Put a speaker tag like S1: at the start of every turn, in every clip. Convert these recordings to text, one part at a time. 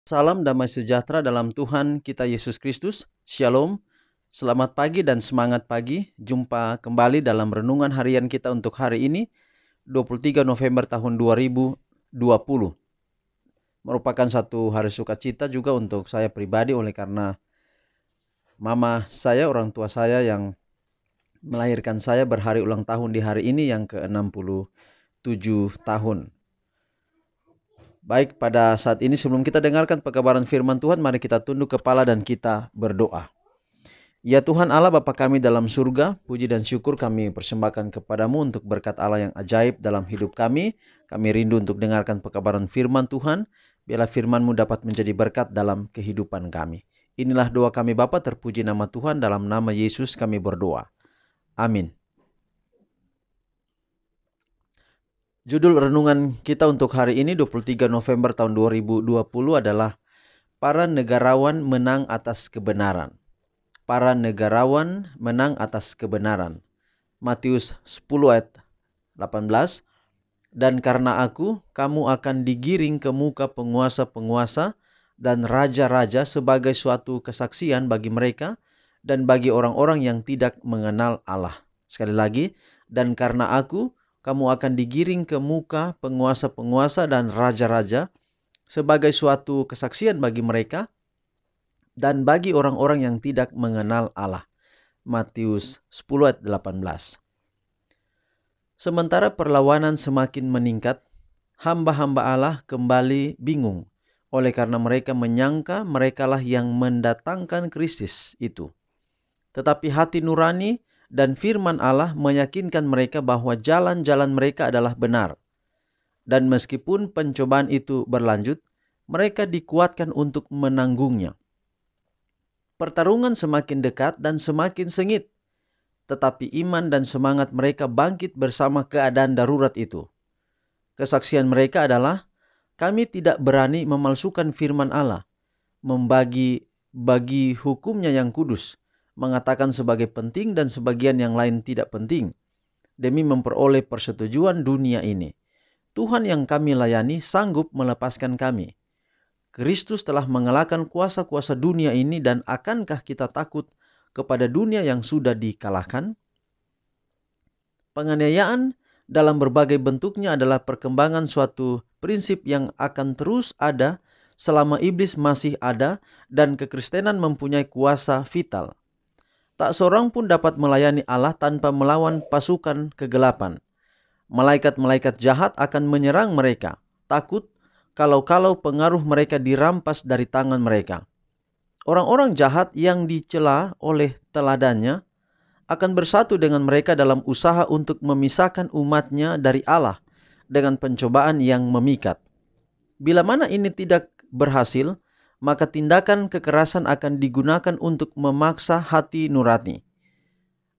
S1: Salam damai sejahtera dalam Tuhan kita Yesus Kristus. Shalom. Selamat pagi dan semangat pagi. Jumpa kembali dalam renungan harian kita untuk hari ini, 23 November tahun 2020. Merupakan satu hari sukacita juga untuk saya pribadi oleh karena mama saya, orang tua saya yang melahirkan saya berhari ulang tahun di hari ini yang ke-67 tahun. Baik, pada saat ini sebelum kita dengarkan pekabaran firman Tuhan, mari kita tunduk kepala dan kita berdoa. Ya Tuhan Allah Bapa kami dalam surga, puji dan syukur kami persembahkan kepadamu untuk berkat Allah yang ajaib dalam hidup kami. Kami rindu untuk dengarkan pekabaran firman Tuhan, biarlah firman-Mu dapat menjadi berkat dalam kehidupan kami. Inilah doa kami Bapa, terpuji nama Tuhan, dalam nama Yesus kami berdoa. Amin. Judul renungan kita untuk hari ini 23 November tahun 2020 adalah Para Negarawan Menang Atas Kebenaran. Para negarawan menang atas kebenaran. Matius 10 ayat 18. Dan karena aku, kamu akan digiring ke muka penguasa-penguasa dan raja-raja sebagai suatu kesaksian bagi mereka dan bagi orang-orang yang tidak mengenal Allah. Sekali lagi, dan karena aku, kamu akan digiring ke muka penguasa-penguasa dan raja-raja sebagai suatu kesaksian bagi mereka dan bagi orang-orang yang tidak mengenal Allah. Matius 10 ayat 18. Sementara perlawanan semakin meningkat, hamba-hamba Allah kembali bingung oleh karena mereka menyangka merekalah yang mendatangkan Kristus itu. Tetapi hati nurani dan firman Allah meyakinkan mereka bahwa jalan-jalan mereka adalah benar. Dan meskipun pencobaan itu berlanjut, mereka dikuatkan untuk menanggungnya. Pertarungan semakin dekat dan semakin sengit, tetapi iman dan semangat mereka bangkit bersama keadaan darurat itu. Kesaksian mereka adalah, kami tidak berani memalsukan firman Allah, membagi hukumnya yang kudus, mengatakan sebagai penting dan sebagian yang lain tidak penting, demi memperoleh persetujuan dunia ini. Tuhan yang kami layani sanggup melepaskan kami. Kristus telah mengalahkan kuasa-kuasa dunia ini, dan akankah kita takut kepada dunia yang sudah dikalahkan? Penganiayaan dalam berbagai bentuknya adalah perkembangan suatu prinsip yang akan terus ada selama iblis masih ada dan kekristenan mempunyai kuasa vital. Tak seorang pun dapat melayani Allah tanpa melawan pasukan kegelapan. Malaikat-malaikat jahat akan menyerang mereka, takut kalau pengaruh mereka dirampas dari tangan mereka. Orang-orang jahat yang dicela oleh teladannya akan bersatu dengan mereka dalam usaha untuk memisahkan umatnya dari Allah dengan pencobaan yang memikat. Bila mana ini tidak berhasil, maka tindakan kekerasan akan digunakan untuk memaksa hati nurani.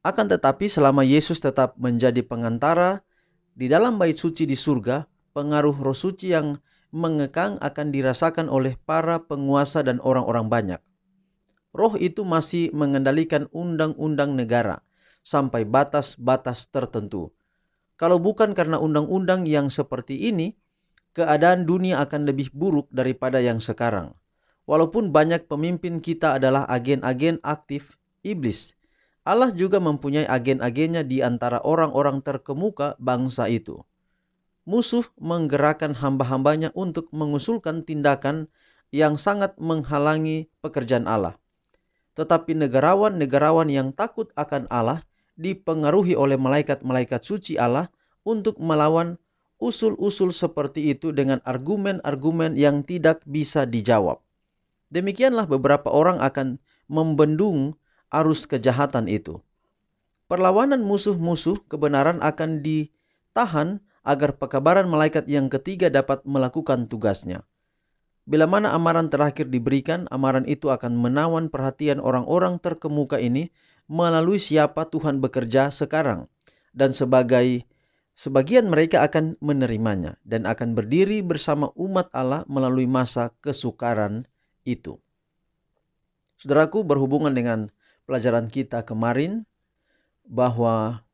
S1: Akan tetapi selama Yesus tetap menjadi pengantara di dalam bait suci di surga, pengaruh Roh Suci yang mengekang akan dirasakan oleh para penguasa dan orang-orang banyak. Roh itu masih mengendalikan undang-undang negara sampai batas-batas tertentu. Kalau bukan karena undang-undang yang seperti ini, keadaan dunia akan lebih buruk daripada yang sekarang. Walaupun banyak pemimpin kita adalah agen-agen aktif iblis, Allah juga mempunyai agen-agennya di antara orang-orang terkemuka bangsa itu. Musuh menggerakkan hamba-hambanya untuk mengusulkan tindakan yang sangat menghalangi pekerjaan Allah. Tetapi negarawan-negarawan yang takut akan Allah dipengaruhi oleh malaikat-malaikat suci Allah untuk melawan usul-usul seperti itu dengan argumen-argumen yang tidak bisa dijawab. Demikianlah beberapa orang akan membendung arus kejahatan itu. Perlawanan musuh-musuh kebenaran akan ditahan agar pekabaran malaikat yang ketiga dapat melakukan tugasnya. Bila mana amaran terakhir diberikan, amaran itu akan menawan perhatian orang-orang terkemuka ini melalui siapa Tuhan bekerja sekarang. Dan sebagian mereka akan menerimanya dan akan berdiri bersama umat Allah melalui masa kesukaran itu. Saudaraku, berhubungan dengan pelajaran kita kemarin, bahwa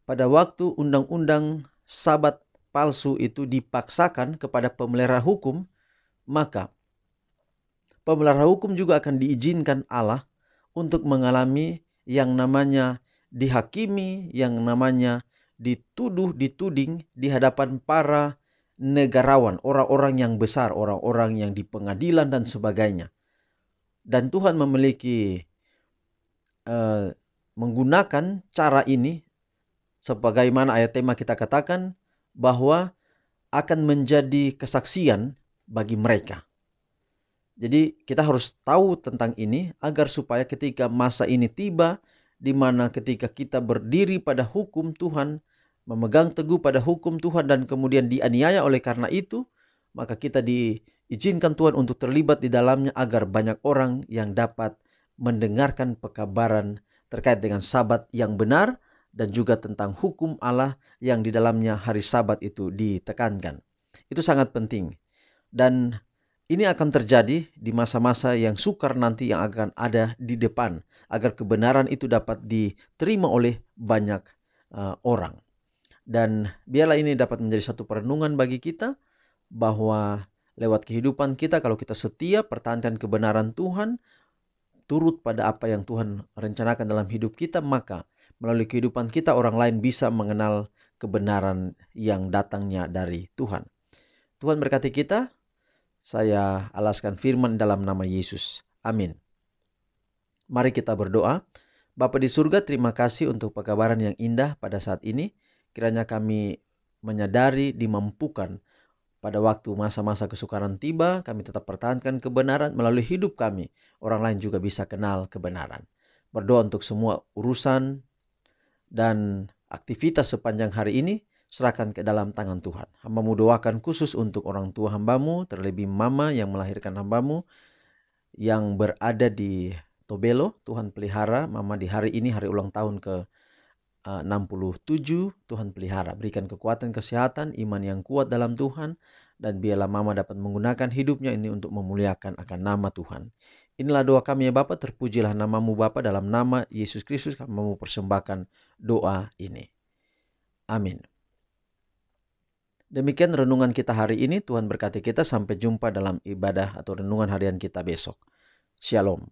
S1: pada waktu undang-undang Sabat palsu itu dipaksakan kepada pemelihara hukum, maka Pemelihara hukum juga akan diizinkan Allah untuk mengalami yang namanya dihakimi, yang namanya dituduh, dituding di hadapan para negarawan, orang-orang yang besar, orang-orang yang di pengadilan dan sebagainya. Dan Tuhan memiliki menggunakan cara ini sebagaimana ayat tema kita katakan bahwa akan menjadi kesaksian bagi mereka. Jadi kita harus tahu tentang ini agar supaya ketika masa ini tiba, di mana ketika kita berdiri pada hukum Tuhan, memegang teguh pada hukum Tuhan dan kemudian dianiaya oleh karena itu, maka kita diizinkan Tuhan untuk terlibat di dalamnya agar banyak orang yang dapat mendengarkan pekabaran terkait dengan Sabat yang benar dan juga tentang hukum Allah yang di dalamnya hari Sabat itu ditekankan. Itu sangat penting. Dan ini akan terjadi di masa-masa yang sukar nanti yang akan ada di depan, agar kebenaran itu dapat diterima oleh banyak orang. Dan biarlah ini dapat menjadi satu perenungan bagi kita, bahwa lewat kehidupan kita, kalau kita setia pertahankan kebenaran Tuhan, turut pada apa yang Tuhan rencanakan dalam hidup kita, maka melalui kehidupan kita orang lain bisa mengenal kebenaran yang datangnya dari Tuhan. Tuhan berkati kita. Saya alaskan firman dalam nama Yesus. Amin. Mari kita berdoa. Bapa di surga, terima kasih untuk pekabaran yang indah pada saat ini. Kiranya kami menyadari, dimampukan pada waktu masa-masa kesukaran tiba, kami tetap pertahankan kebenaran melalui hidup kami. Orang lain juga bisa kenal kebenaran. Berdoa untuk semua urusan dan aktivitas sepanjang hari ini, serahkan ke dalam tangan Tuhan. Hamba-Mu doakan khusus untuk orang tua hamba-Mu, terlebih mama yang melahirkan hamba-Mu yang berada di Tobelo. Tuhan pelihara mama di hari ini, hari ulang tahun ke 67. Tuhan pelihara, berikan kekuatan, kesehatan, iman yang kuat dalam Tuhan, dan biarlah mama dapat menggunakan hidupnya ini untuk memuliakan akan nama Tuhan. Inilah doa kami ya Bapa, terpujilah nama-Mu Bapa, dalam nama Yesus Kristus kami mau persembahkan doa ini. Amin. Demikian renungan kita hari ini. Tuhan berkati kita. Sampai jumpa dalam ibadah atau renungan harian kita besok. Shalom.